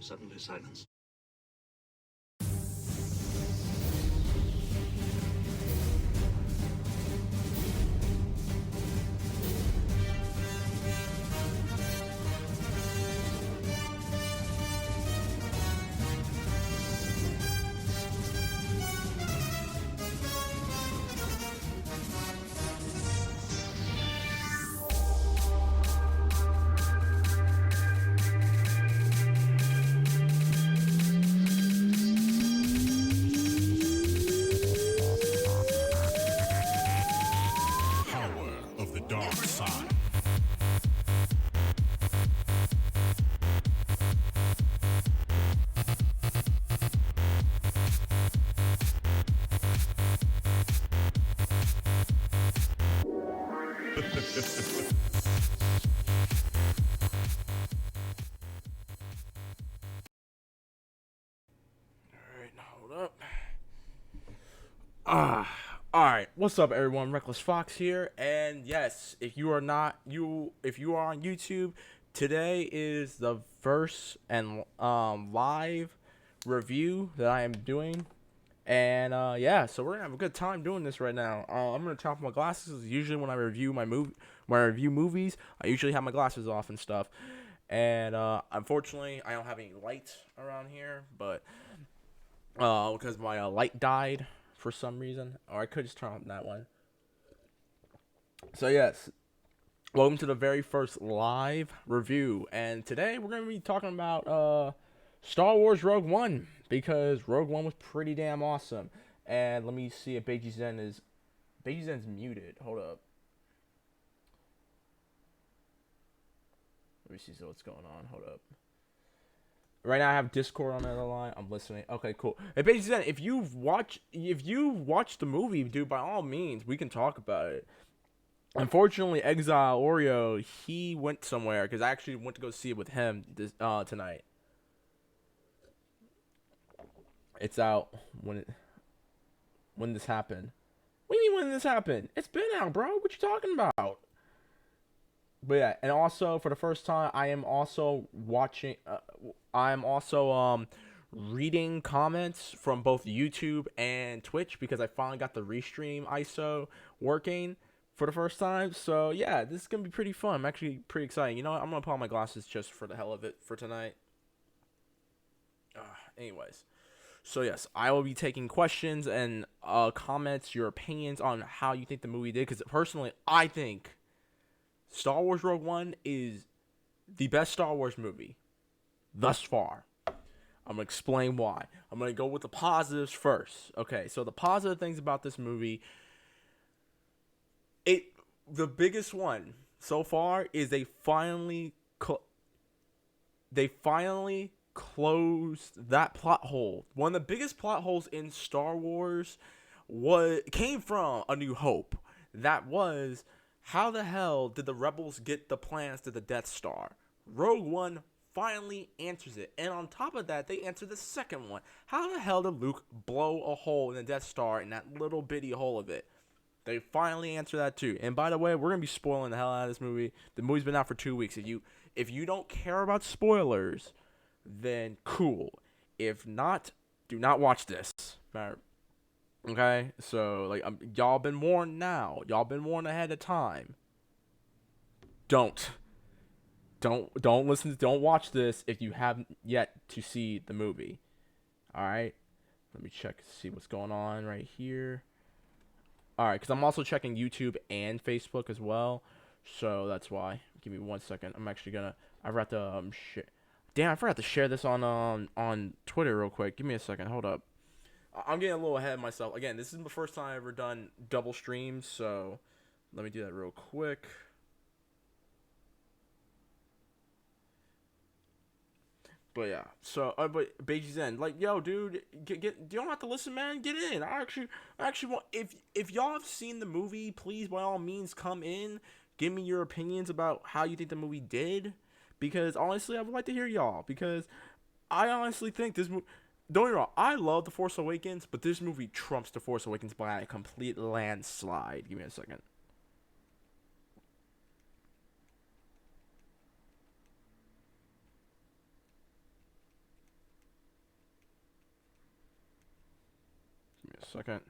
Suddenly silence. Power of the dark side. Alright, hold up. Alright, what's up everyone? Reckless Fox here, and yes, if you are on YouTube, today is the first and live review that I am doing. And yeah, so we're gonna have a good time doing this right now. I'm gonna top my glasses. Usually when I review movies, I usually have my glasses off and stuff. And unfortunately, I don't have any light around here, but because my light died for some reason, or I could just turn on that one. So yes, welcome to the very first live review, and today we're gonna be talking about Star Wars Rogue One, because Rogue One was pretty damn awesome. And let me see if Beiji Zen's muted. Hold up. Let me see what's going on. Hold up. Right now I have Discord on the other line. I'm listening. Okay, cool. Hey, Beiji Zen, if you've watched the movie, dude, by all means, we can talk about it. Unfortunately, Exile Oreo, he went somewhere because I actually went to go see it with him tonight. It's out when this happened. What do you mean when this happened? It's been out, bro. What you talking about? But yeah, and also for the first time, I am also watching. I am also reading comments from both YouTube and Twitch because I finally got the restream ISO working for the first time. So yeah, this is gonna be pretty fun. I'm actually pretty excited. You know what? I'm gonna put on my glasses just for the hell of it for tonight. Anyways, so yes, I will be taking questions and comments, your opinions on how you think the movie did. Because personally, I think Star Wars Rogue One is the best Star Wars movie thus far. I'm gonna explain why. I'm gonna go with the positives first. Okay, so the positive things about this movie, it the biggest one so far is they finally closed that plot hole. One of the biggest plot holes in Star Wars came from A New Hope. That was, how the hell did the rebels get the plans to the Death Star? Rogue One finally answers it. And on top of that, they answer the second one. How the hell did Luke blow a hole in the Death Star in that little bitty hole of it? They finally answer that too. And by the way, we're gonna be spoiling the hell out of this movie. The movie's been out for 2 weeks. If you don't care about spoilers, then cool. If not, do not watch this. Okay? So like, y'all been warned now. Y'all been warned ahead of time. Don't don't listen. Don't watch this if you haven't yet to see the movie. All right. Let me check see what's going on right here. All right, because I'm also checking YouTube and Facebook as well, so that's why. Give me 1 second. I'm actually gonna. I forgot to share. Damn, I forgot to share this on Twitter real quick. Give me a second. Hold up. I'm getting a little ahead of myself. Again, this is the first time I've ever done double streams, so let me do that real quick. But yeah, so but Beiji Zen, like, yo, dude, get you don't have to listen, man. Get in. I actually want, if y'all have seen the movie, please by all means come in. Give me your opinions about how you think the movie did, because honestly, I would like to hear y'all, because I honestly think this movie. Don't get me wrong, I love The Force Awakens, but this movie trumps The Force Awakens by a complete landslide. Give me a second. second.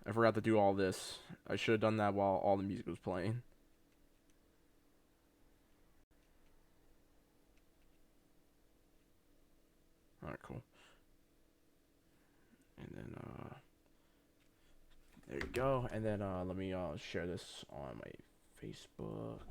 I forgot to do all this. I should have done that while all the music was playing. Alright, cool. And then, there you go. And then, let me, share this on my Facebook.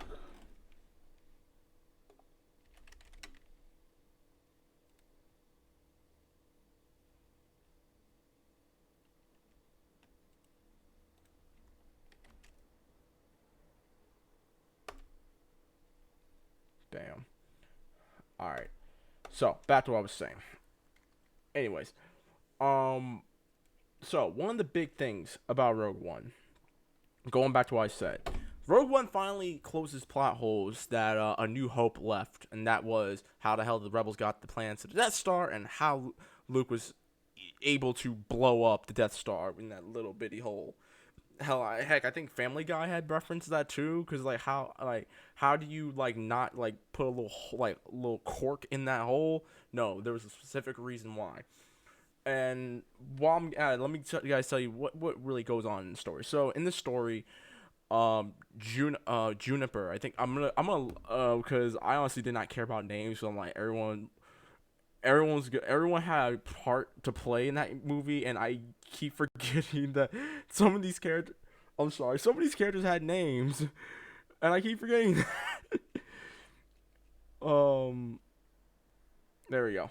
Damn. Alright. So, back to what I was saying. Anyways. So, one of the big things about Rogue One, going back to what I said, Rogue One finally closes plot holes that A New Hope left, and that was how the hell the Rebels got the plans to the Death Star, and how Luke was able to blow up the Death Star in that little bitty hole. Heck, I think Family Guy had referenced that too, because how do you not put a little cork in that hole? No, there was a specific reason why. And while I'm at it, let me tell you what really goes on in the story. So in the story, Juniper, I think I'm gonna because I honestly did not care about names, so I'm like everyone had a part to play in that movie, and I keep forgetting that some of these characters. I'm sorry, some of these characters had names, and I keep forgetting that. There we go.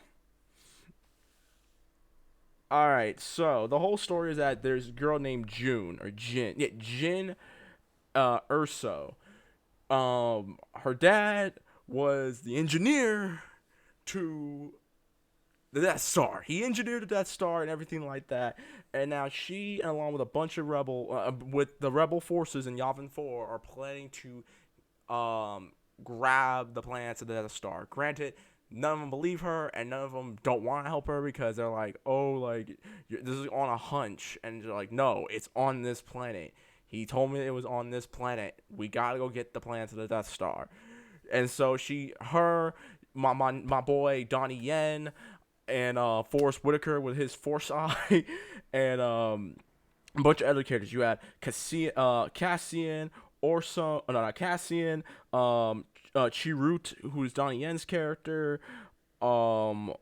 Alright, so the whole story is that there's a girl named June, or Jin. Yeah, Jin Urso. Her dad was the engineer to the Death Star. He engineered the Death Star and everything like that. And now she, along with a bunch of with the rebel forces in Yavin 4, are planning to grab the plans of the Death Star. Granted, none of them believe her, and none of them don't want to help her because they're like, oh, this is on a hunch. And they're like, no, it's on this planet. He told me it was on this planet. We gotta go get the plans of the Death Star. And so my boy Donnie Yen, and Forrest Whitaker with his foresight, and a bunch of other characters. You had Cassian, Orson, no, not Cassian, Chirrut, who's Donnie Yen's character, Alan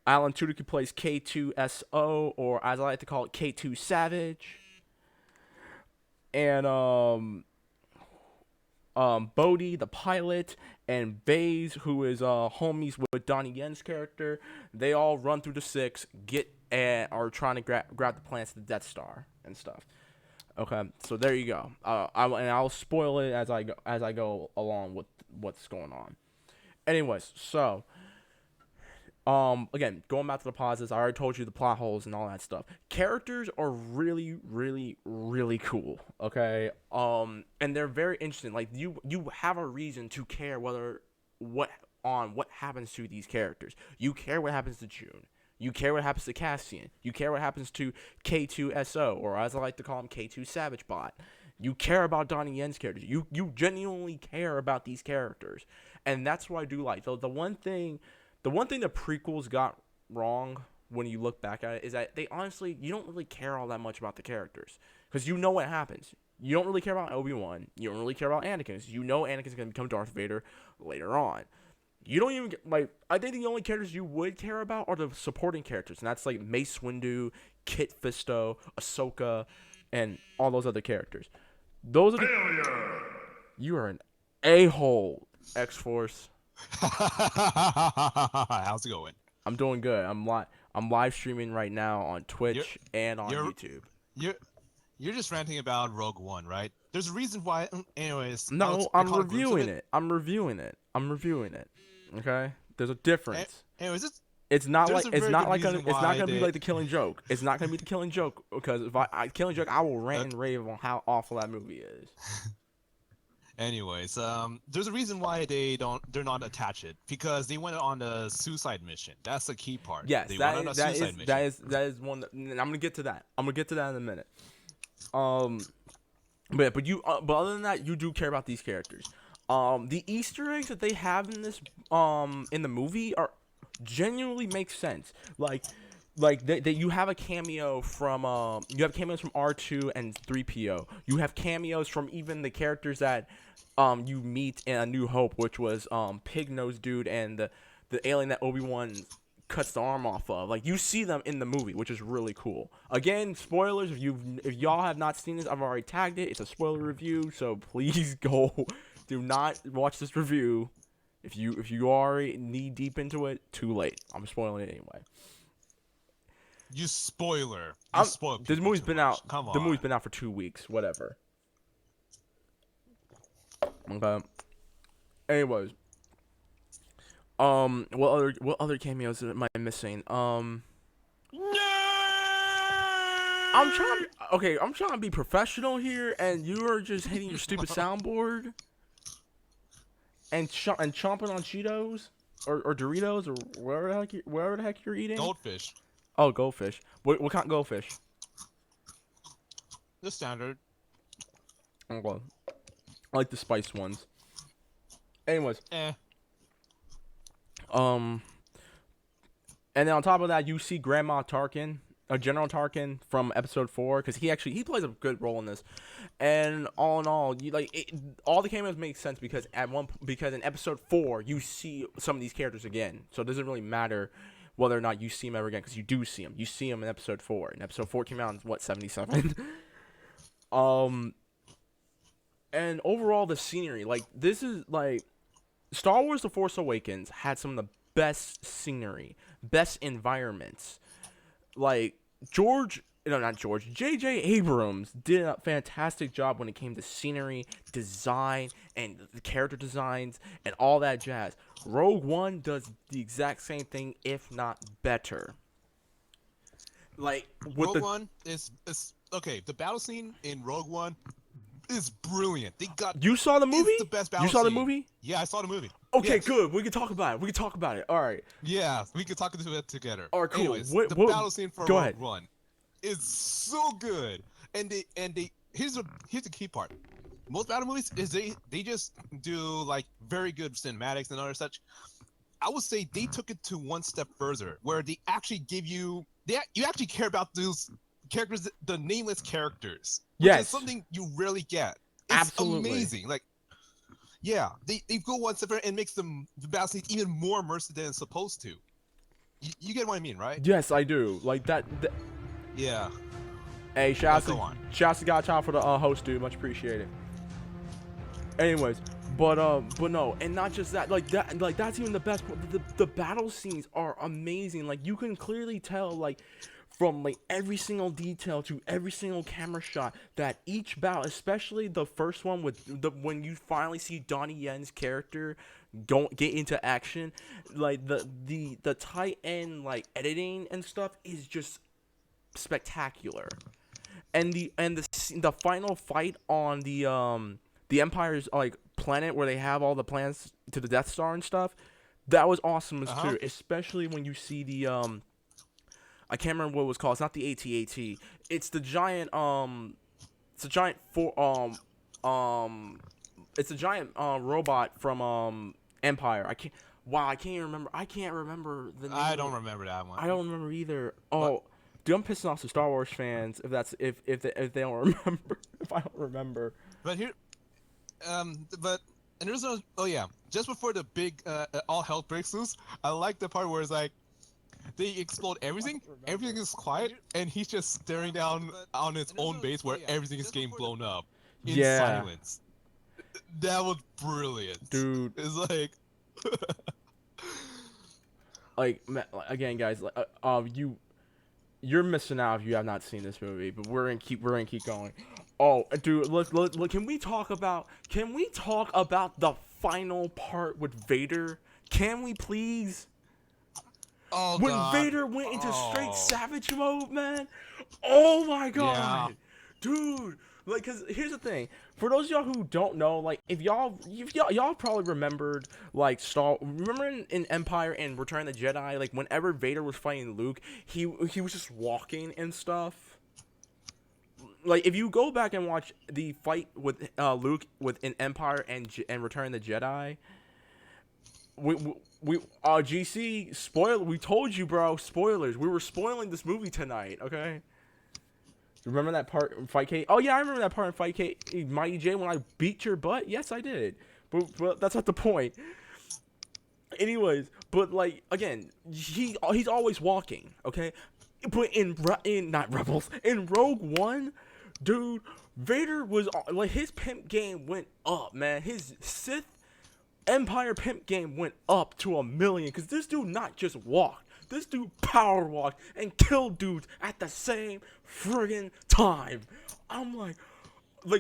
Tudyk, who plays K2SO, or as I like to call it, K2 Savage, and Bodhi, the pilot, and Baze, who is homies with Donnie Yen's character. They all run through the six, are trying to grab the plans to the Death Star and stuff. Okay, so there you go. I'll spoil it as I go along with what's going on. Anyways, so again, going back to the pauses, I already told you the plot holes and all that stuff. Characters are really, really, really cool. Okay, and they're very interesting. Like you have a reason to care what happens to these characters. You care what happens to June. You care what happens to Cassian. You care what happens to K2SO, or as I like to call him, K2 Savage Bot. You care about Donnie Yen's characters. You genuinely care about these characters, and that's what I do like. The one thing the prequels got wrong when you look back at it is that you don't really care all that much about the characters, because you know what happens. You don't really care about Obi-Wan. You don't really care about Anakin. You know Anakin's going to become Darth Vader later on. You don't even I think the only characters you would care about are the supporting characters, and that's like Mace Windu, Kit Fisto, Ahsoka, and all those other characters. Those are You are an a-hole, X-Force. How's it going? I'm doing good. I'm live streaming right now on Twitch and on YouTube. You're just ranting about Rogue One, right? There's a reason why. Anyways. No, I'm reviewing it. I'm reviewing it. Okay? There's a difference. Anyways, it's not gonna be like The Killing Joke. It's not gonna be The Killing Joke, because if Killing Joke, I will rant and rave on how awful that movie is. Anyways, there's a reason why they're not attached, because they went on a suicide mission. That's the key part. Yes, that is one. And I'm gonna get to that. in a minute. But other than that, you do care about these characters. The Easter eggs that they have in this in the movie are genuinely make sense. Like like that you have a cameo from you have cameos from R2 and 3PO. You have cameos from even the characters that you meet in A New Hope, which was Pig Nose Dude and the alien that Obi-Wan cuts the arm off of. Like, you see them in the movie, which is really cool. Again, spoilers, if y'all have not seen this, I've already tagged it. It's a spoiler review, so please go. Do not watch this review. If you are knee deep into it, too late. I'm spoiling it anyway. You spoiler. You spoil This people movie's too been much. out. Come The on. movie's been out for 2 weeks. Whatever. Okay. Anyways. What other cameos am I missing? I'm trying to be professional here, and you are just hitting your stupid soundboard and chomping on Cheetos or Doritos or wherever the heck you're eating. Goldfish. Oh, goldfish. What kind of goldfish? The standard. Okay. I like the spiced ones. Anyways, Eh. and then on top of that, you see Grandma Tarkin, General Tarkin from Episode 4, because he plays a good role in this. And all in all, all the cameos make sense because in Episode 4 you see some of these characters again, so it doesn't really matter whether or not you see them ever again, because you do see them. You see them in Episode 4. And Episode 4 came out in what, 77? And overall, the scenery, this is Star Wars: The Force Awakens had some of the best scenery, best environments. J.J. Abrams did a fantastic job when it came to scenery, design, and the character designs, and all that jazz. Rogue One does the exact same thing, if not better. Rogue One is okay. The battle scene in Rogue One is brilliant. You saw the movie? It's the best battle You saw the scene. movie? Yeah, I saw the movie. Okay, yes. Good. We can talk about it. All right. Yeah, we can talk about it together. All right, cool. Anyways, the battle scene for Rogue One is so good. And here's the key part. Most battle movies is they just do very good cinematics and other such. I would say they took it to one step further, where they actually give you actually care about those characters, the nameless characters. Which is something you rarely get. It's absolutely amazing. Yeah, they go one step further and makes the battle scene even more immersive than it's supposed to. You get what I mean, right? Yes, I do. That. Yeah. Hey, shouts to Godchild for the host, dude. Much appreciated. Anyways, but no, and not just that. That's even the best part. The battle scenes are amazing. You can clearly tell, from every single detail to every single camera shot, that each battle, especially the first one when you finally see Donnie Yen's character get into action, the tight end editing and stuff is just spectacular. And the final fight on the Empire's planet, where they have all the plans to the Death Star and stuff, that was awesome too. Especially when you see the I can't remember what it was called. It's not the AT-AT. It's the giant it's a giant robot from Empire. I can't remember the name. I don't remember that one. I don't remember either. Oh, dude, I'm pissing off some Star Wars fans if they don't remember. If I don't remember. But here, there's just before the big all hell breaks loose, I like the part where it's they explode everything is quiet, and he's just staring down on his own base where everything is getting blown up in silence. That was brilliant, dude. It's again, guys, you're missing out if you have not seen this movie, but we're gonna keep going. Oh, dude, look, can we talk about the final part with Vader? Can we please? Oh, when God. Vader went into straight savage mode, man. Oh my God, dude. Cause here's the thing. For those of y'all who don't know, if y'all probably remembered, remember in Empire and Return of the Jedi, whenever Vader was fighting Luke, he was just walking and stuff. If you go back and watch the fight with Luke in Empire and Return of the Jedi, GC spoil. We told you, bro. Spoilers. We were spoiling this movie tonight. Okay. Remember that part in Fight K? Oh yeah, I remember that part in Fight K. Mighty J, when I beat your butt. Yes, I did. But that's not the point. Anyways, but like again, he's always walking. Okay. But in not Rebels, in Rogue One, dude, Vader was like, his pimp game went up, man. His Sith Empire pimp game went up to 1,000,000, because this dude not just walked. This dude power walked and killed dudes at the same friggin' time. I'm like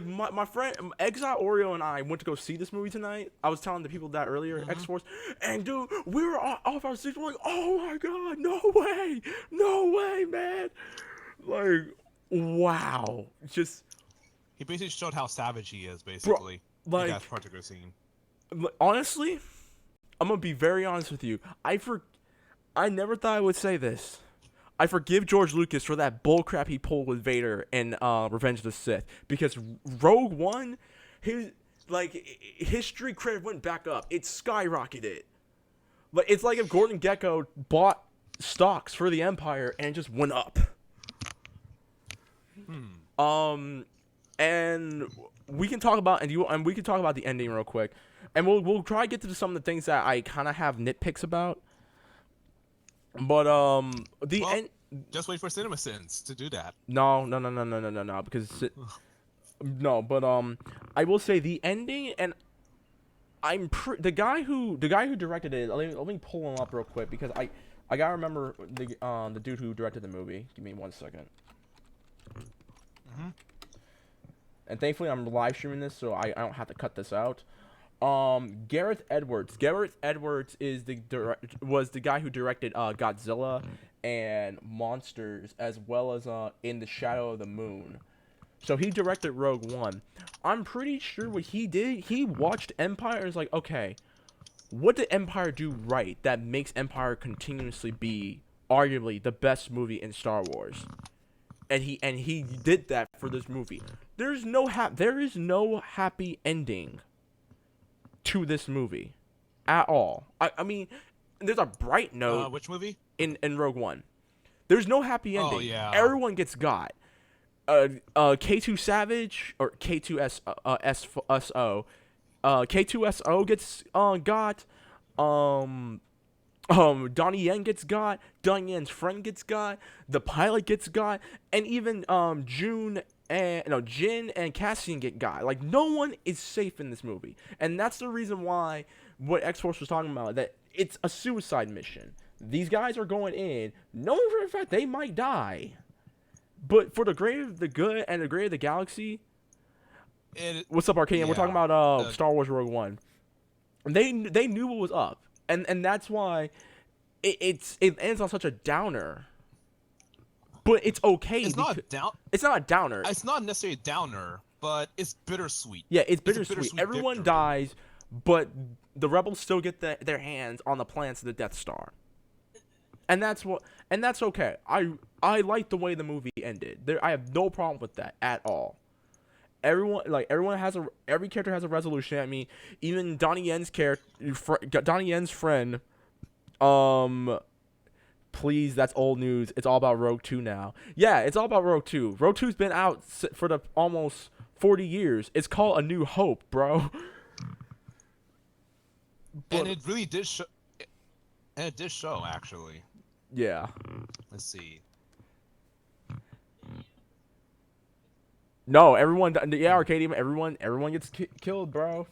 my friend Exile Oreo and I went to go see this movie tonight. I was telling the people that earlier, X-Force, and dude, we were off our seats. We're like, oh my god, no way, man. Like, wow, just. He basically showed how savage he is, basically. Bro, like, in that particular scene. Honestly, I'm gonna be very honest with you. I never thought I would say this. I forgive George Lucas for that bullcrap he pulled with Vader in Revenge of the Sith, because Rogue One, his street credit went back up. It skyrocketed. Like, it's like if Gordon Gekko bought stocks for the Empire and it just went up. And we can talk about we can talk about the ending real quick, and we'll try to get to some of the things that I kind of have nitpicks about. But just wait for CinemaSins to do that. No, because no, but I will say the ending, and the guy who directed it. Let me pull him up real quick, because I gotta remember the dude who directed the movie. Give me 1 second. And thankfully I'm live streaming this, so I don't have to cut this out. Gareth Edwards. Gareth Edwards was the guy who directed Godzilla and Monsters, as well as In the Shadow of the Moon. So he directed Rogue One. I'm pretty sure what he did, he watched Empire and was like, okay, what did Empire do right that makes Empire continuously be arguably the best movie in Star Wars? And he did that for this movie. There is no happy ending to this movie at all. I mean, there's a bright note. Which movie? In Rogue One. There's no happy ending. Oh, yeah. Everyone gets got. K2 Savage or K2SO. K2SO gets got. Donnie Yen gets got. Donnie Yen's friend gets got. The pilot gets got, and even Jin and Cassian get got. Like, no one is safe in this movie, and that's the reason why what X-Force was talking about, that it's a suicide mission. These guys are going in knowing for a fact they might die, but for the greater of the good and the greater of the galaxy. What's up, Arcadian? Yeah, we're talking about Star Wars Rogue One. They knew what was up. And that's why it ends on such a downer. But it's okay. It's not a downer. It's not necessarily a downer, but it's bittersweet. Yeah, it's bittersweet. Everyone victory. Dies, but the rebels still get their hands on the plans of the Death Star. And that's okay. I like the way the movie ended. I have no problem with that at all. Every character has a resolution. I mean, even Donnie Yen's friend, please, that's old news. It's all about Rogue 2 now. Yeah, it's all about Rogue 2. Rogue 2's been out for the almost 40 years. It's called A New Hope, bro. And it really did show. And it did show, actually. Yeah. Let's see. No, everyone. Yeah, Arcadium. Everyone gets killed, bro.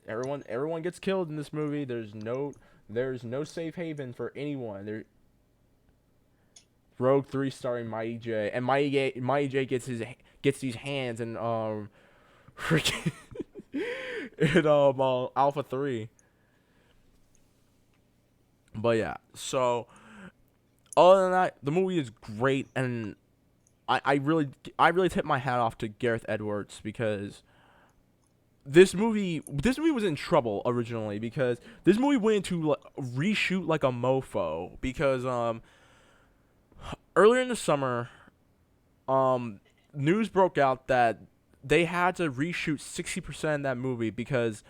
Everyone gets killed in this movie. There's no safe haven for anyone. Rogue 3 starring Mighty J, and Mighty J gets these hands and freaking in Alpha 3. But yeah, so other than that, the movie is great, and I really tip my hat off to Gareth Edwards, because this movie was in trouble originally, because this movie went into reshoot like a mofo, because earlier in the summer, news broke out that they had to reshoot 60% of that movie because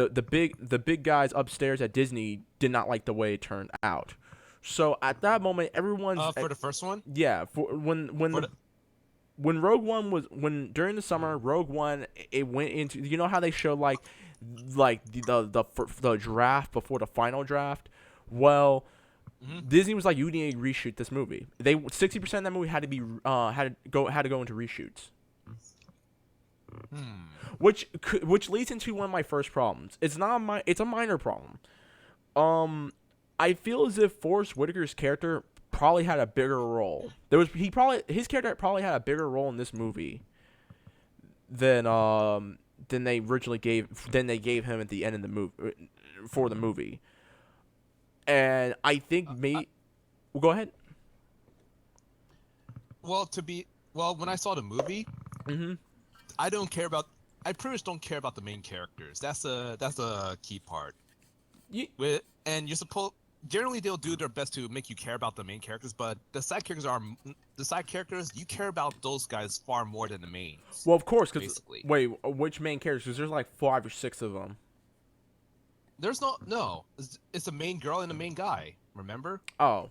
the big guys upstairs at Disney did not like the way it turned out. So at that moment, everyone's For the first one. yeah. For when Rogue One was during the summer, Rogue One it went into how they showed the draft before the final draft. Well, Disney was like, you need to reshoot this movie. 60% of that movie had to be had to go into reshoots. Which leads into one of my first problems. It's a minor problem. I feel as if Forrest Whitaker's character probably had a bigger role. His character probably had a bigger role in this movie than they originally gave him at the end of the movie for the movie. And I think well, go ahead. Well, when I saw the movie, I pretty much don't care about the main characters. That's a key part. And you're supposed generally they'll do their best to make you care about the main characters, but the side characters you care about those guys far more than the mains. Well, of course, because wait, which main characters? Because there's like 5 or 6 of them. There's no. It's the main girl and the main guy. Remember? Oh.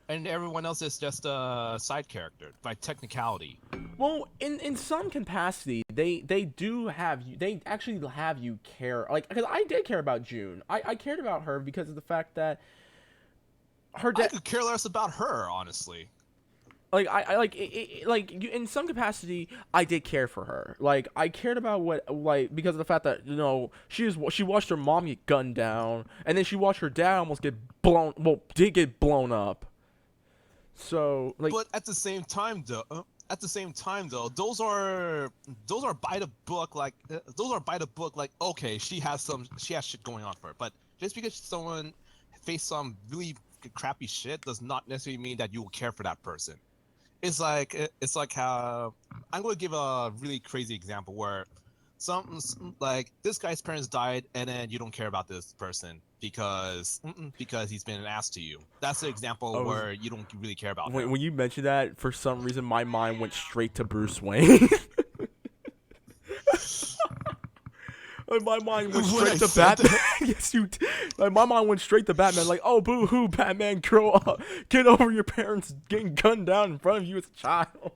And everyone else is just a side character by technicality. Well, in some capacity, they actually have you care, like, because I did care about June. I cared about her because of the fact that her I could care less about her, honestly. Like in some capacity, I did care for her. Like I cared about because of the fact that she watched her mom get gunned down, and then she watched her dad almost get blown. Well, did get blown up. So but at the same time though, those are by the book. Like okay, she has shit going on for her, but just because someone faced some really crappy shit does not necessarily mean that you will care for that person. It's like how I'm going to give a really crazy example where something like this guy's parents died and then you don't care about this person because he's been an ass to you. That's the example where you don't really care about him. When you mentioned that, for some reason my mind went straight to Bruce Wayne. Like my mind went straight to Batman. Yes, you did. Like my mind went straight to Batman. Like, oh, boo-hoo, Batman, grow up. Get over your parents getting gunned down in front of you as a child.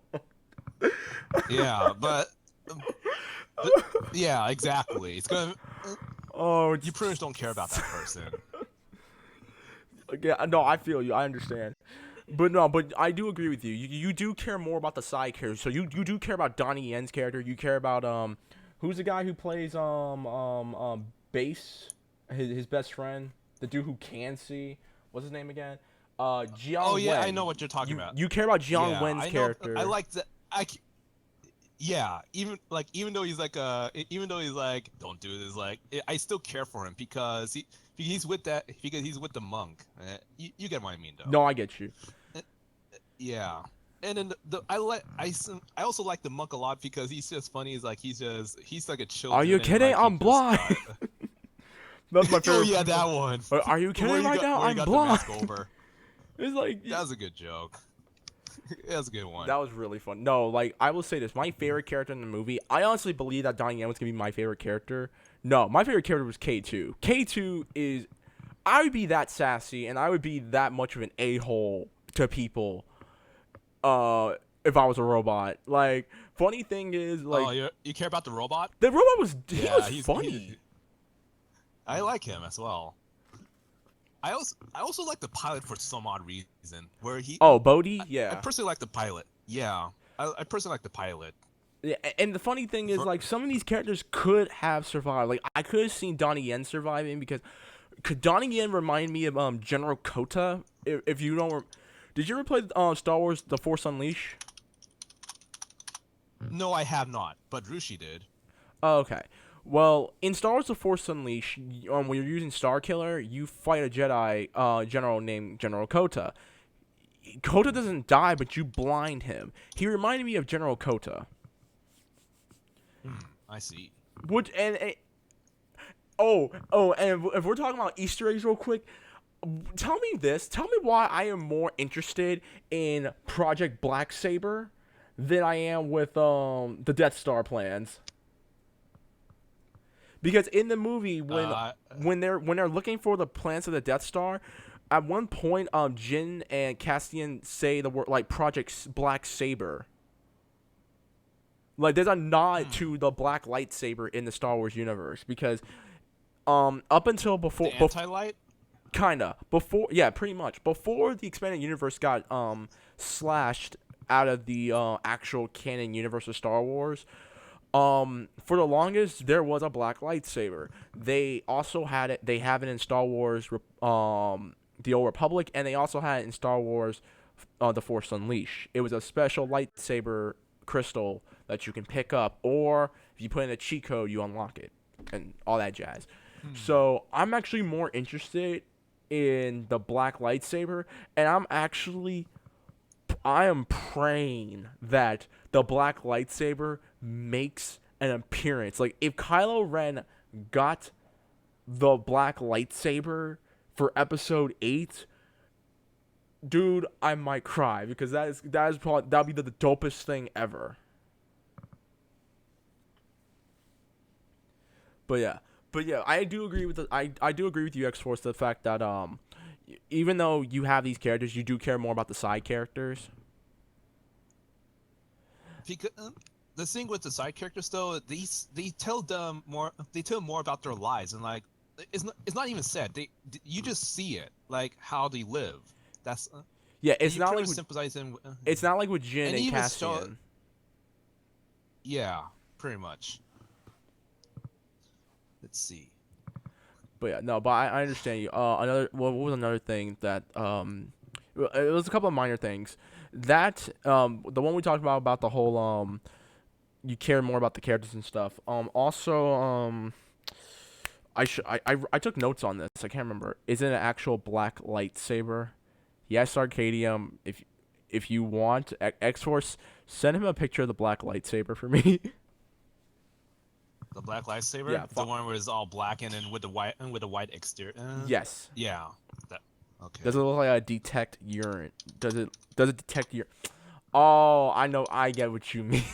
Yeah, but yeah, exactly. It's gonna. You pretty much don't care about that person. Yeah, no, I feel you. I understand. But I do agree with you. You do care more about the side characters. So you do care about Donnie Yen's character. You care about who's the guy who plays Bass, his best friend, the dude who can see. What's his name again? Jiang Oh yeah, Wen. I know what you're talking about. You care about Jiang Wen's character. I like that. Yeah, even though he's like don't do this, like I still care for him because he's with the monk. You get what I mean, though. No, I get you. Yeah, and then I also like the monk a lot because he's just funny. He's like a chill. Are you kidding? I'm blind. That's my favorite. Oh yeah, that one. Are you kidding right now? I'm blind. It's like that was a good joke. That was a good one. That was really fun. No, like I will say this, my favorite character in the movie, I honestly believe that Donnie Yen was gonna be my favorite character. No, my favorite character was K2. K2 is, I would be that sassy and I would be that much of an a-hole to people, if I was a robot. Like, funny thing is, like, you care about the robot? The robot was he's funny. I like him as well. I also like the pilot for some odd reason. Where he Bodhi? Yeah. I personally like the pilot. Yeah. I personally like the pilot. Yeah, and the funny thing is, like, some of these characters could have survived. Like, I could have seen Donnie Yen surviving because could Donnie Yen remind me of General Kota? If you don't, did you ever play Star Wars: The Force Unleashed? No, I have not, but Rushi did. Oh, okay. Well, in Star Wars: The Force Unleashed, when you're using Starkiller, you fight a Jedi general named General Kota. Kota doesn't die, but you blind him. He reminded me of General Kota. I see. And if we're talking about Easter eggs real quick, tell me this. Tell me why I am more interested in Project Black Saber than I am with the Death Star plans. Because in the movie, when they're looking for the plans of the Death Star, at one point, Jin and Cassian say the word like Project Black Saber. Like, there's a nod to the black lightsaber in the Star Wars universe because, up until before the anti-light. Kinda. Before, yeah, pretty much. Before the expanded universe got slashed out of the actual canon universe of Star Wars, for the longest there was a black lightsaber. They also had it. They have it in Star Wars, the Old Republic, and they also had it in Star Wars, The Force Unleashed. It was a special lightsaber crystal that you can pick up, or if you put in a cheat code, you unlock it, and all that jazz. So I'm actually more interested in the black lightsaber, and I am praying that the black lightsaber makes an appearance. Like, if Kylo Ren got the black lightsaber for episode 8, dude, I might cry because that is probably that'll be the dopest thing ever. But yeah, I do agree with I do agree with you, X-Force, the fact that even though you have these characters, you do care more about the side characters. Because the thing with the side characters, though, they tell them more. They tell more about their lives, and like it's not even said. You just see it, like how they live. That's yeah. It's not like sympathize in. It's not like with Jin and Cassian. Yeah, pretty much. Let's see. But yeah, no, but I understand you. What was another thing that it was a couple of minor things that the one we talked about the whole you care more about the characters and stuff. Also I took notes on this. I can't remember. Is it an actual black lightsaber? Yes, Arcadium. If you want, X-Force, send him a picture of the black lightsaber for me. The black lightsaber, yeah, the one where it's all black and then with the white exterior. Yes. Yeah. Okay. Does it look like a detect urine? Does it detect urine? Oh, I know. I get what you mean.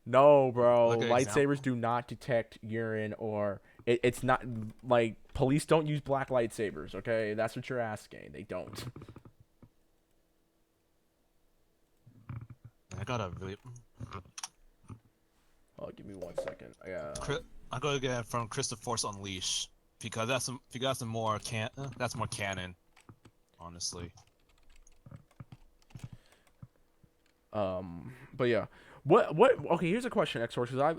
No, bro. Lightsabers do not detect urine, or it's not like police don't use black lightsabers. Okay, that's what you're asking. They don't. I gotta really. Oh, give me 1 second. I gotta get it from Christopher Force Unleashed because that's some more that's more canon, honestly. But yeah, what? Okay, here's a question, X-Force, because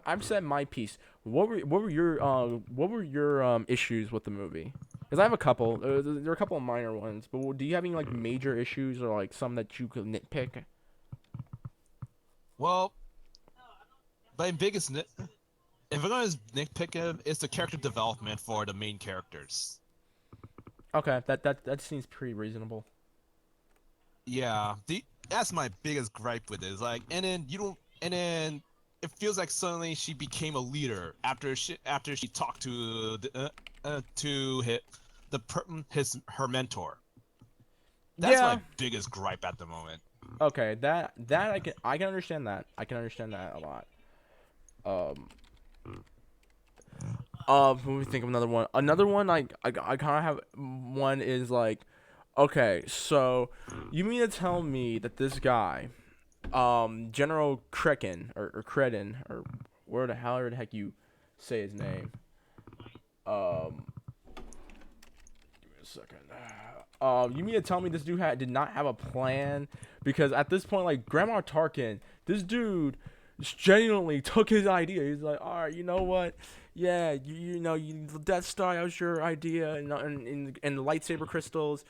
I've said my piece. What were your issues with the movie? Because I have a couple. There are a couple of minor ones, but do you have any like major issues or like some that you could nitpick? Well. My biggest if we're gonna nitpick him, it's the character development for the main characters. Okay, that seems pretty reasonable. Yeah, that's my biggest gripe with it. Is like, and then it feels like suddenly she became a leader after she talked to her mentor. That's my biggest gripe at the moment. Okay, that I can understand that. I can understand that a lot. Let me think of another one. Another one, like I kind of have one is like, okay, so you mean to tell me that this guy, General Krekin or Kredin or where the heck you say his name? Give me a second. You mean to tell me this dude did not have a plan? Because at this point, like Grandma Tarkin, this dude genuinely took his idea. He's like, all right, you know what? Yeah, you know, the Death Star, that was your idea, and the lightsaber crystals,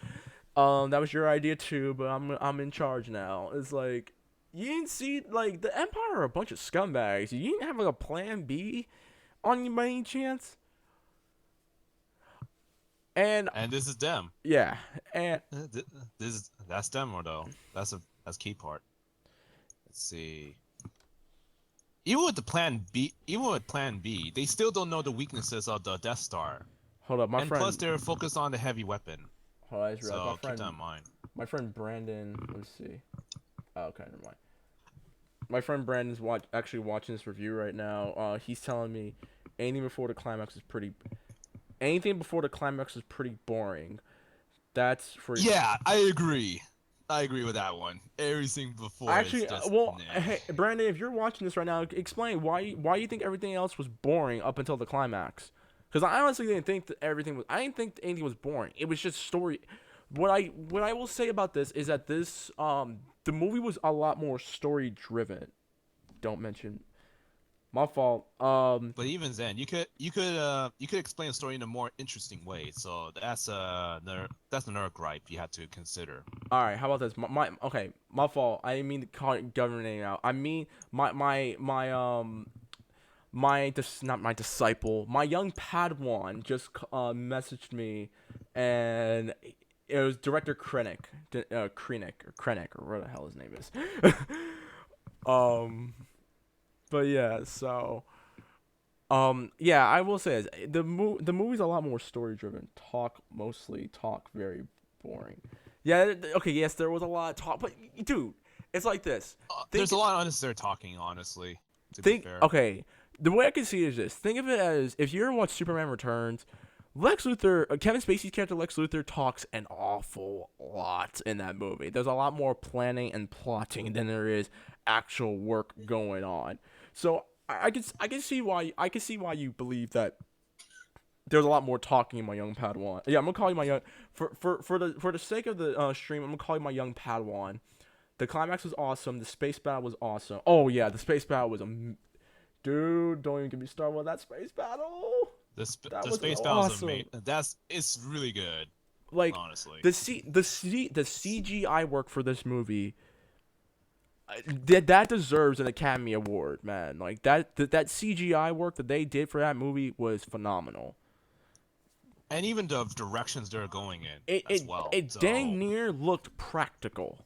that was your idea too. But I'm in charge now. It's like, you didn't see, like, the Empire are a bunch of scumbags. You didn't have like a plan B on you by any chance. And this is them. Yeah, and that's them, though. That's key part. Let's see. Even with Plan B, they still don't know the weaknesses of the Death Star. Hold up, my friend. And plus, they're focused on the heavy weapon. Oh, that's right. So keep that in mind. My friend Brandon. Let's see. Oh, okay, never mind. my friend Brandon's actually watching this review right now. He's telling me anything before the climax is pretty boring. That's for Yeah, I agree. I agree with that one. Everything before is actually. just Well, nah. hey, Brandon, if you're watching this right now, explain why you think everything else was boring up until the climax. Because I honestly didn't think that everything was. I didn't think anything was boring. It was just story. What I will say about this is that the movie was a lot more story driven. Don't mention my fault. But even then, you could explain a story in a more interesting way. So that's another gripe you have to consider. All right, how about this? Okay, my fault. I didn't mean to call it governing out. I mean not my disciple, my young Padawan just messaged me, and it was director Krennic or whatever the hell his name is. um, but yeah, so yeah, I will say this. The movie's a lot more story driven. Talk very boring. Yeah, okay, yes, there was a lot of talk, but dude, it's like this. There's a lot of unnecessary talking, honestly. To be Think fair. okay. The way I can see it is this. Think of it as if you ever watch Superman Returns, Lex Luthor, Kevin Spacey's character Lex Luthor talks an awful lot in that movie. There's a lot more planning and plotting than there is actual work going on. So I can see why you believe that there's a lot more talking in my young Padawan. Yeah, I'm gonna call you my young for the sake of the stream. I'm gonna call you my young Padawan. The climax was awesome. The space battle was awesome. Oh yeah, the space battle was dude. Don't even get me started with that space battle. The Was space battle is awesome. amazing. It's really good. Like honestly, the CGI work for this movie. That deserves an Academy Award, man. Like that CGI work that they did for that movie was phenomenal. and even the directions they're going in It as well. it So, dang near looked practical.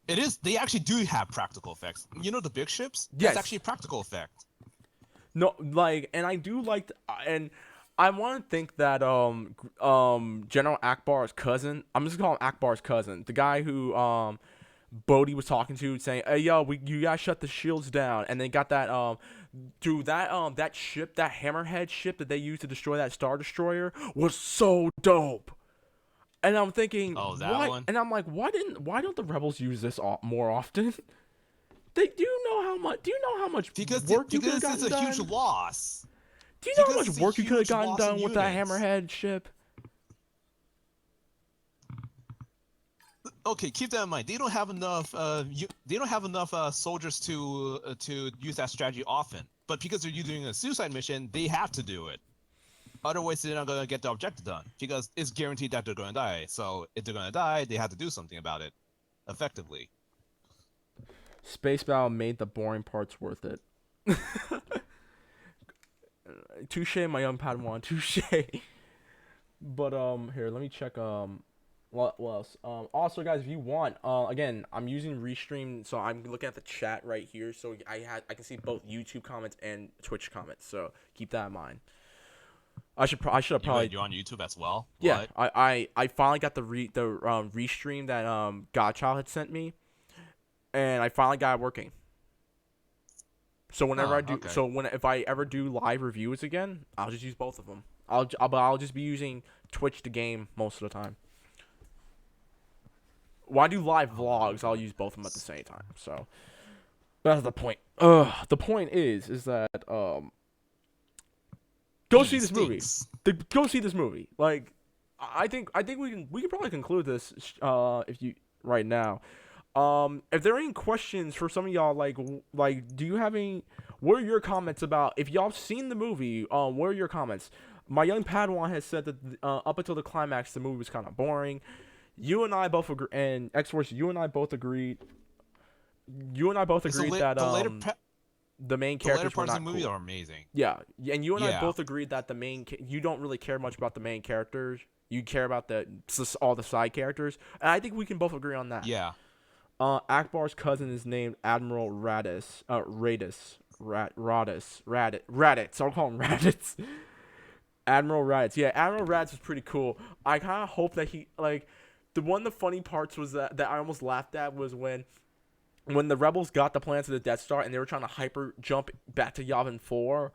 it is. They actually do have practical effects. You know the big ships? Yes. That's actually a practical effect. No, like, and I do like, and I want to think that General Akbar's cousin. I'm just gonna call him Akbar's cousin, the guy who Bodhi was talking to, saying, "Hey, yo, you gotta shut the shields down," and they got that dude, that ship, that Hammerhead ship that they used to destroy that Star Destroyer was so dope. And I'm thinking, Oh, that why? one? And I'm like, why don't the rebels use this more often? Do you know how much Because work you could have because gotten it's a done? huge loss. Do you know how because much it's a work you could have huge gotten loss done in with that units. Hammerhead ship? Okay, keep that in mind. They don't have enough. They don't have enough soldiers to use that strategy often. But because they're doing a suicide mission, they have to do it. Otherwise, they're not gonna get the objective done because it's guaranteed that they're gonna die. So if they're gonna die, they have to do something about it, effectively. Space Battle made the boring parts worth it. Touche, my young Padawan. Touche. But here, let me check. What else? Also, guys, if you want, again, I'm using Restream, so I'm looking at the chat right here, so I can see both YouTube comments and Twitch comments. So keep that in mind. I should have probably. You're on YouTube as well. Yeah, What? I finally got the Restream that Godchild had sent me, and I finally got it working. So whenever Oh, I do, okay. if I ever do live reviews again, I'll just use both of them. I'll just be using Twitch to game most of the time. When I do live vlogs, I'll use both of them at the same time. So that's the point. The point is that go see this movie. Go see this movie. Like, I think we can probably conclude this if you right now. If there are any questions for some of y'all, like do you have any? What are your comments about? If y'all seen the movie, what are your comments? My young Padawan has said that up until the climax, the movie was kind of boring. You and I both agree, and X-Force, you and I both agreed. You and I both agreed that the main The later characters were parts of not the movie cool. are amazing. Yeah, and you and I Yeah. both agreed that you don't really care much about the main characters. You care about all the side characters, and I think we can both agree on that. Yeah. Akbar's cousin is named Admiral Raditz. So I'll call him Raditz. Admiral Raditz. Yeah, Admiral Raditz was pretty cool. I kind of hope that he, like, the funny parts was that I almost laughed at was when when the rebels got the plans of the Death Star and they were trying to hyper jump back to Yavin 4,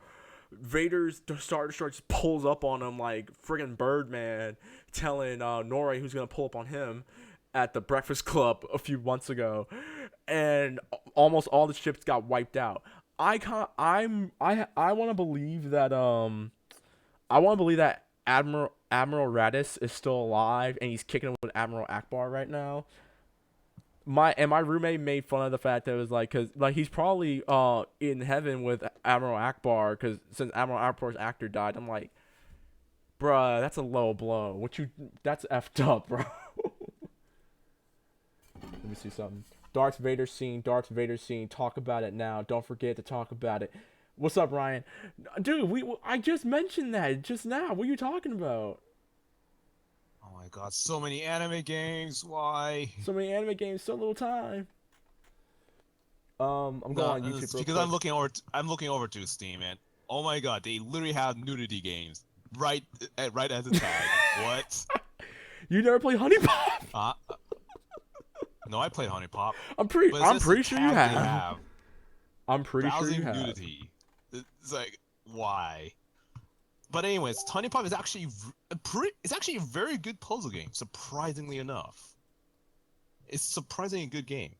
Vader's Star Destroyer just pulls up on him like friggin' Birdman, telling Norrie who's gonna pull up on him at the Breakfast Club a few months ago, and almost all the ships got wiped out. I want to believe that Admiral Radis is still alive and he's kicking it with Admiral Akbar right now. My roommate made fun of the fact that it was like, cause like he's probably in heaven with Admiral Akbar, cause since Admiral Akbar's actor died. I'm like, bruh, that's a low blow. That's effed up, bro. Let me see something. Darth Vader scene. Talk about it now. Don't forget to talk about it. What's up, Ryan? Dude, I just mentioned that just now. What are you talking about? Oh my god, so many anime games. Why? So many anime games, so little time. I'm going on YouTube real because quick. I'm looking over to Steam, and oh my god, they literally have nudity games right as a tag. What? You never played Honey Pop? No, I played Honey Pop. I'm pretty sure you have. Have. I'm pretty sure Browsing you have. nudity. It's like, why? But anyways, Honey Pop is actually it's actually a very good puzzle game. Surprisingly enough, it's surprisingly a good game.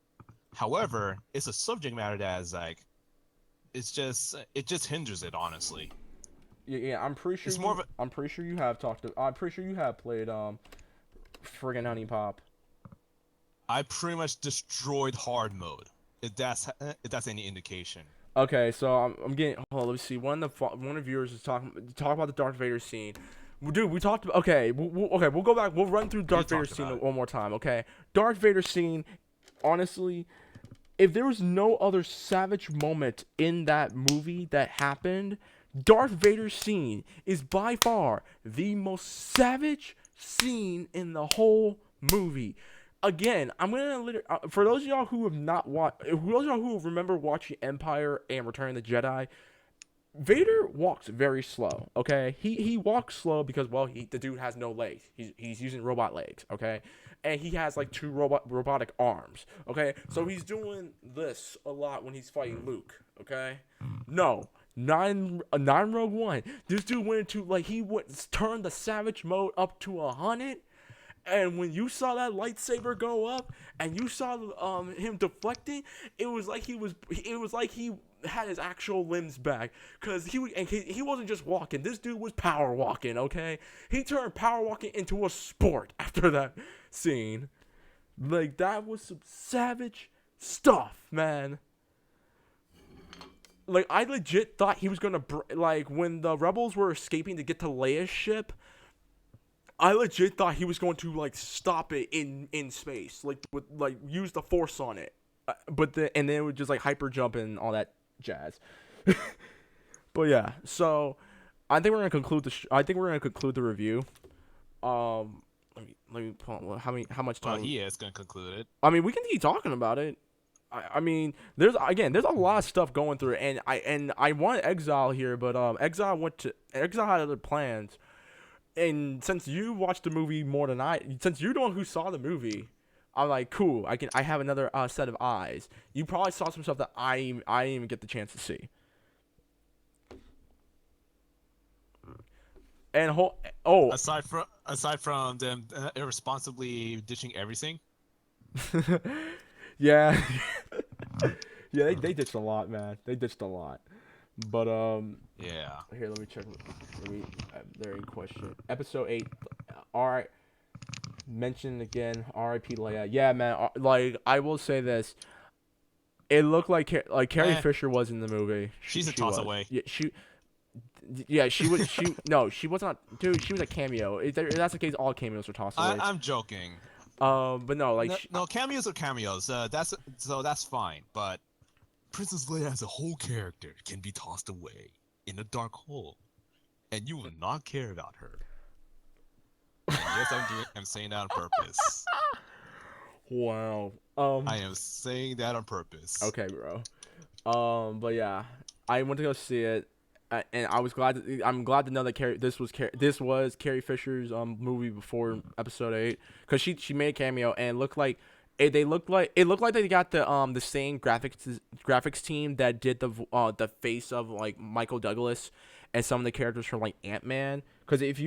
However, it's a subject matter that is like, it just hinders it, honestly. Yeah, I'm pretty sure. I'm pretty sure you have I'm pretty sure you have played friggin' Honey Pop. I pretty much destroyed hard mode. If that's any indication. Okay, so I'm getting. Hold on, let me see. One of the viewers is talk about the Darth Vader scene. Dude, we talked about. Okay, we'll go back. We'll run through Darth Vader scene one more time. Okay, Darth Vader scene. Honestly, if there was no other savage moment in that movie that happened, Darth Vader's scene is by far the most savage scene in the whole movie. Again, I'm gonna for those of y'all who have not watched, for those of y'all who remember watching Empire and Return of the Jedi, Vader walks very slow. Okay, he walks slow because the dude has no legs. He's using robot legs. Okay, and he has like two robotic arms. Okay, so he's doing this a lot when he's fighting Luke. Okay, no. Nine Rogue One. This dude went into turned the savage mode up to 100. And when you saw that lightsaber go up, and you saw him deflecting, it was like he had his actual limbs back, cause he wasn't just walking. This dude was power walking. Okay, he turned power walking into a sport after that scene. Like, that was some savage stuff, man. Like, I legit thought he was gonna when the rebels were escaping to get to Leia's ship. I legit thought he was going to stop it in space, use the force on it, and then it would just hyper jump and all that jazz. But yeah, so I think we're gonna conclude the review. Let me pull on, how much time? Well, he is gonna conclude it. I mean, we can keep talking about it. I mean, there's a lot of stuff going through it, and I want Exile here, but Exile had other plans. And since you watched the movie more than since you're the one who saw the movie, I'm like, cool. I have another set of eyes. You probably saw some stuff that I didn't even get the chance to see. And aside from them irresponsibly ditching everything. Yeah, yeah, they ditched a lot, man. They ditched a lot. But yeah. Here, let me check. There in question. Episode 8. Alright. Mentioned again. R.I.P. Leia. Yeah, man. I will say this. It looked like Carrie Fisher was in the movie. She's a toss away. Yeah, she was. No, she was not. Dude, she was a cameo. If that's the case, all cameos are toss away. I'm joking. But no, no, cameos are cameos. That's fine. But Princess Leia as a whole character can be tossed away in a dark hole, and you will not care about her. And yes, I'm saying that on purpose. Wow. I am saying that on purpose. Okay, bro. But yeah, I went to go see it, and I'm glad to know that this was Carrie Fisher's movie before episode 8, because she made a cameo and looked like They looked like they got the same graphics team that did the face of like Michael Douglas and some of the characters from like Ant-Man. Because if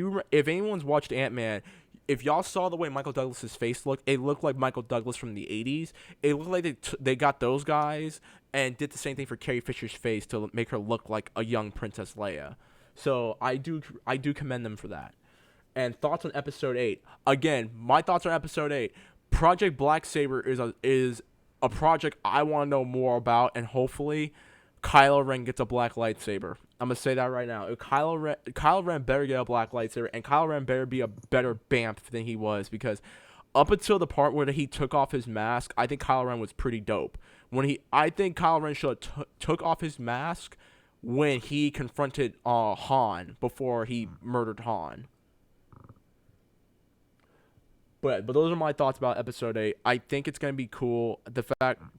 anyone's watched Ant-Man, if y'all saw the way Michael Douglas's face looked, it looked like Michael Douglas from the 80s. It looked like they got those guys and did the same thing for Carrie Fisher's face to make her look like a young Princess Leia. So I do commend them for that. And thoughts on episode 8. Again, my thoughts on episode 8. Project Black Saber is a project I want to know more about, and hopefully Kylo Ren gets a black lightsaber. I'm gonna say that right now. Kylo Ren better get a black lightsaber, and Kylo Ren better be a better BAMF than he was, because up until the part where he took off his mask, I think Kylo Ren was pretty dope. I think Kylo Ren should have took off his mask when he confronted Han before he murdered Han. But those are my thoughts about episode 8. I think it's gonna be cool.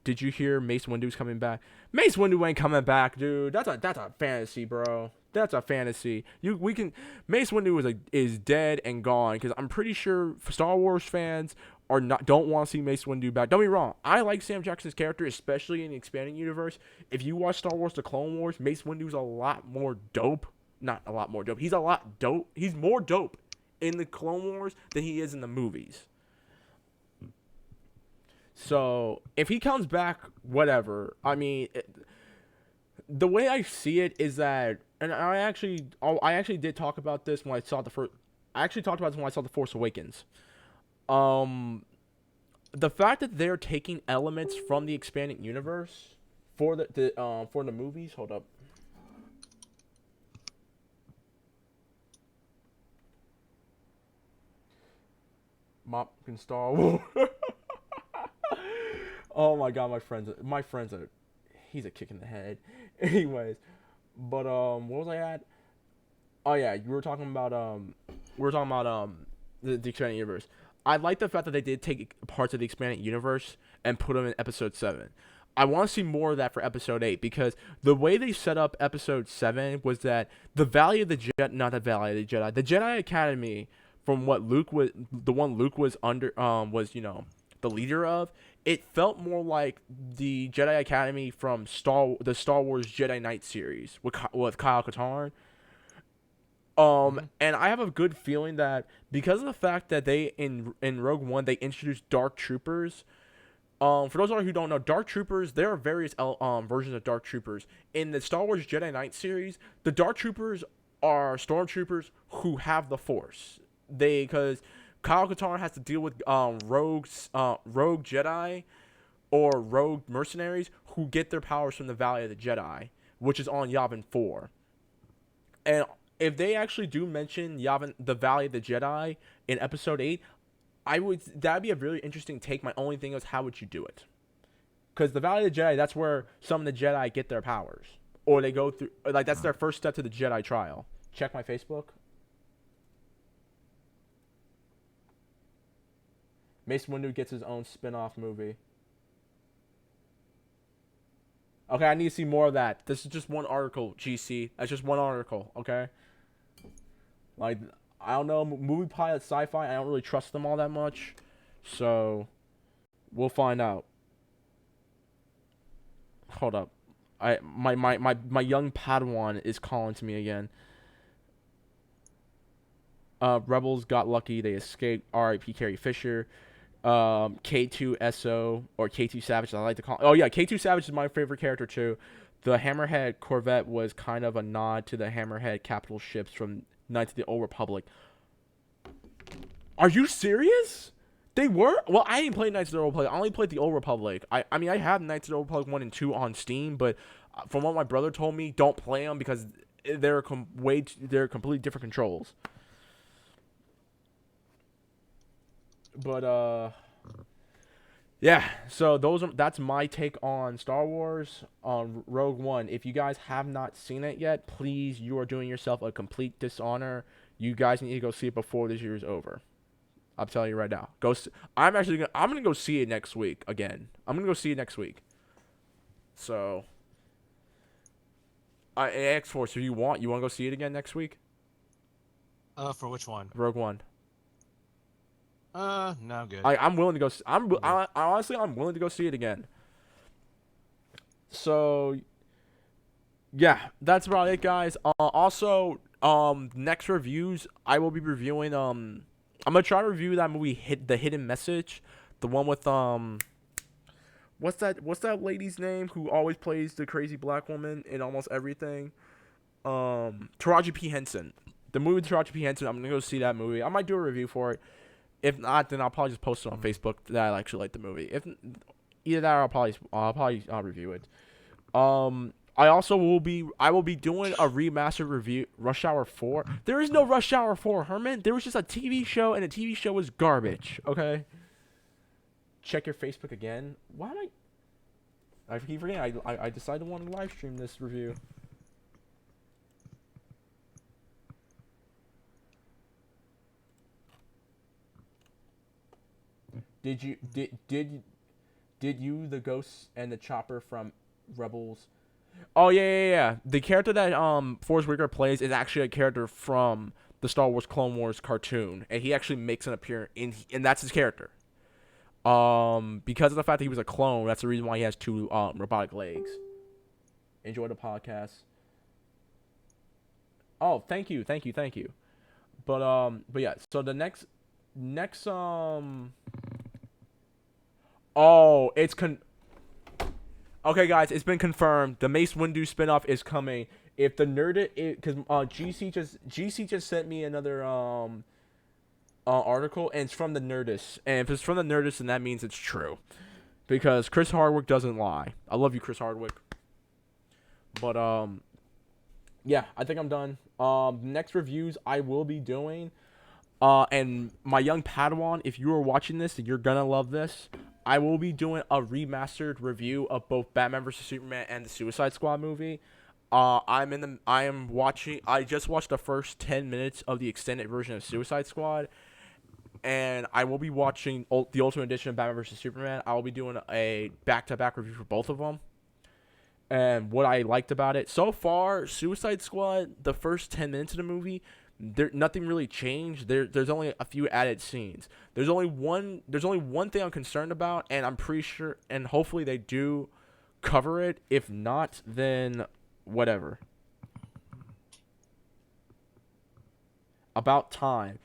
Did you hear Mace Windu's coming back? Mace Windu ain't coming back, dude. That's a fantasy, bro. That's a fantasy. Mace Windu is dead and gone, because I'm pretty sure Star Wars fans don't want to see Mace Windu back. Don't be wrong. I like Sam Jackson's character, especially in the expanding universe. If you watch Star Wars: The Clone Wars, Mace Windu's a lot more dope. Not a lot more dope. He's a lot dope. He's more dope in the Clone Wars than he is in the movies. So if he comes back, whatever. I mean, the way I see it is that, and I actually did talk about this when I saw the first. I actually talked about this when I saw The Force Awakens. The fact that they're taking elements from the expanding universe for the movies. Hold up. Mopkin Star Wars. Oh my god, my friends are, he's a kick in the head. Anyways, but what was I at? Oh yeah, we were talking about the expanded universe. I like the fact that they did take parts of the expanded universe and put them in episode 7. I want to see more of that for episode 8, because the way they set up episode 7 was that the Valley of the Jedi, not the Valley of the Jedi, the Jedi Academy, from what Luke was, the one Luke was under, was, the leader of, it felt more like the Jedi Academy from the Star Wars Jedi Knight series with Kyle Katarn. And I have a good feeling that because of the fact that they in Rogue One they introduced Dark Troopers. For those of you who don't know, Dark Troopers, there are various versions of Dark Troopers in the Star Wars Jedi Knight series. The Dark Troopers are stormtroopers who have the Force. Because Kyle Katarn has to deal with rogue Jedi or rogue mercenaries who get their powers from the Valley of the Jedi, which is on Yavin 4. And if they actually do mention the Valley of the Jedi in episode 8, that'd be a really interesting take. My only thing is, how would you do it? Because the Valley of the Jedi, that's where some of the Jedi get their powers, or they go through, like, that's their first step to the Jedi trial. Check my Facebook. Mace Windu gets his own spin-off movie. Okay, I need to see more of that. This is just one article, GC. That's just one article, okay? Like, I don't know, movie pilot sci-fi, I don't really trust them all that much. So, we'll find out. Hold up. My young Padawan is calling to me again. Rebels got lucky. They escaped. R.I.P. Carrie Fisher. K2SO, or K2 Savage, I like to call. Oh yeah, K2 Savage is my favorite character too. The Hammerhead Corvette was kind of a nod to the Hammerhead capital ships from Knights of the Old Republic. Are you serious? They were? Well, I didn't play Knights of the Old Republic. I only played the Old Republic. I mean, I have Knights of the Old Republic 1 and 2 on Steam, but from what my brother told me, don't play them because they're completely different controls. But yeah, so that's my take on Star Wars, on Rogue One. If you guys have not seen it yet, please, you are doing yourself a complete dishonor. You guys need to go see it before this year is over. I'm telling you right now. I'm gonna go see it next week again. I'm gonna go see it next week. So X-Force, if you want to go see it again next week? For which one? Rogue One. No, I'm good. I'm willing to go. Honestly, I'm willing to go see it again. So yeah, that's about it, guys. Also, next reviews I will be reviewing. I'm gonna try to review that movie, The Hidden Message, the one with what's that lady's name who always plays the crazy black woman in almost everything? Taraji P Henson. The movie Taraji P Henson. I'm gonna go see that movie. I might do a review for it. If not, then I'll probably just post it on Facebook that I actually like the movie. If either that, or I'll probably review it. I will be doing a remastered review Rush Hour 4. There is no Rush Hour 4, Herman. There was just a TV show, and the TV show was garbage. Okay. Check your Facebook again. Why am I keep forgetting. I decided to want to live stream this review. Did you the ghosts and the chopper from Rebels? Oh yeah. The character that Forrest Whitaker plays is actually a character from the Star Wars Clone Wars cartoon, and he actually makes an appearance and that's his character. Because of the fact that he was a clone, that's the reason why he has 2 robotic legs. Enjoy the podcast. Oh, thank you. But yeah. So the next Oh, okay, guys, it's been confirmed. The Mace Windu spinoff is coming. If the because GC just sent me another article, and it's from the Nerdist. And if it's from the Nerdist, then that means it's true, because Chris Hardwick doesn't lie. I love you, Chris Hardwick. But yeah, I think I'm done. Next reviews I will be doing. And my young Padawan, if you are watching this, you're gonna love this. I will be doing a remastered review of both Batman vs Superman and the Suicide Squad movie. I just watched the first 10 minutes of the extended version of Suicide Squad, and I will be watching the Ultimate Edition of Batman vs Superman. I will be doing a back-to-back review for both of them. And what I liked about it so far, Suicide Squad, the first 10 minutes of the movie, nothing really changed. There's only a few added scenes. There's only one thing I'm concerned about, and I'm pretty sure, and hopefully they do cover it. If not, then whatever. About time.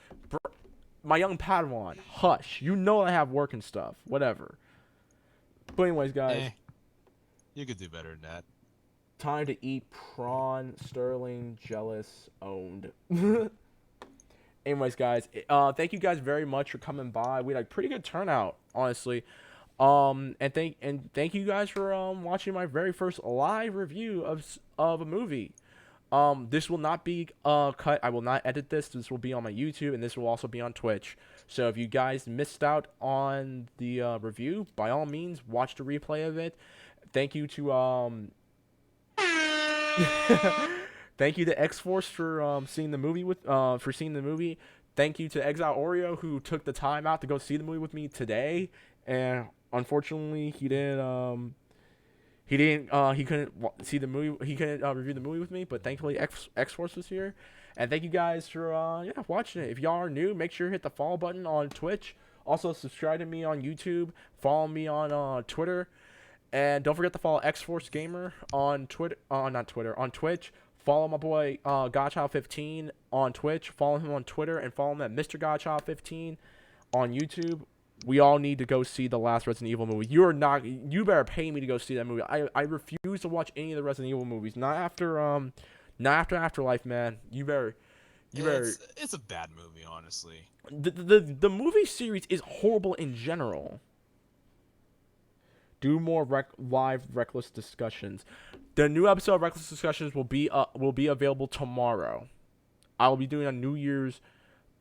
My young Padawan, hush. You know I have work and stuff. Whatever. But anyways, guys. You could do better than that. Time to eat prawn. Sterling, jealous, owned. Anyways, guys, thank you guys very much for coming by. We had a pretty good turnout, honestly. And thank you guys for watching my very first live review of a movie. This will not be cut. I will not edit this. This will be on my YouTube, and this will also be on Twitch. So if you guys missed out on the review, by all means, watch the replay of it. Thank you to thank you to X-Force for seeing the movie. Thank you to Exile Oreo, who took the time out to go see the movie with me today. And unfortunately, he couldn't see the movie. He couldn't review the movie with me. But thankfully, X-Force was here. And thank you guys for watching it. If y'all are new, make sure to hit the follow button on Twitch. Also, subscribe to me on YouTube. Follow me on Twitter. And don't forget to follow X-Force Gamer on on Twitch. Follow my boy Godchild15 on Twitch. Follow him on Twitter, and follow him at Mr. Godchild15 on YouTube. We all need to go see the last Resident Evil movie. You better pay me to go see that movie. I refuse to watch any of the Resident Evil movies. Not after Afterlife, man. It's a bad movie, honestly. The movie series is horrible in general. Do more live Reckless discussions. The new episode of Reckless Discussions will be available tomorrow. I will be doing a New Year's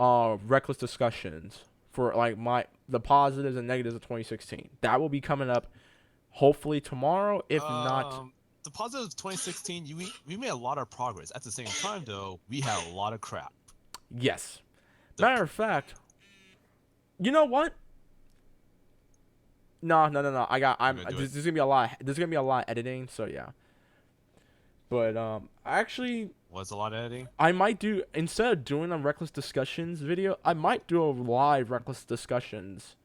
Reckless Discussions for the positives and negatives of 2016. That will be coming up hopefully tomorrow. If not, the positives of 2016, we made a lot of progress. At the same time, though, we had a lot of crap. Yes. Matter of fact, you know what? No. There's gonna be a lot. There's gonna be a lot of editing. So yeah. But actually, Was a lot of editing? I might do, instead of doing a Reckless Discussions video, I might do a live Reckless Discussions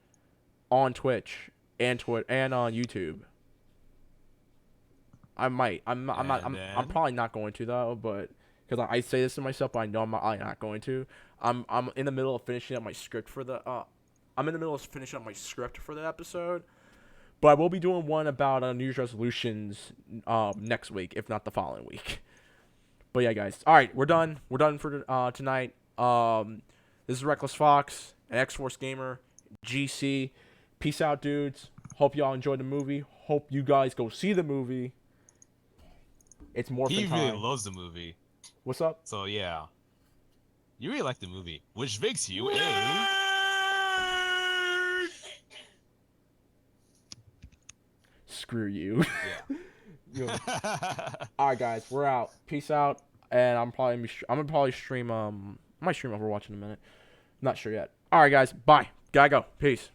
on Twitch and on YouTube. I might. I'm probably not going to though, but because I say this to myself, but I know I'm not going to. I'm in the middle of finishing up my script for the episode, but I will be doing one about New Year's resolutions next week, if not the following week. But yeah, guys. All right, we're done. We're done for tonight. This is Reckless Fox, an X-Force Gamer, GC. Peace out, dudes. Hope y'all enjoyed the movie. Hope you guys go see the movie. It's Morphin' Time. He really loves the movie. What's up? So yeah, you really like the movie, which makes you a. Screw you. Yeah. All right, guys, we're out. Peace out. And I'm gonna probably stream I might stream Overwatch in a minute. Not sure yet. All right, guys. Bye. Gotta go. Peace.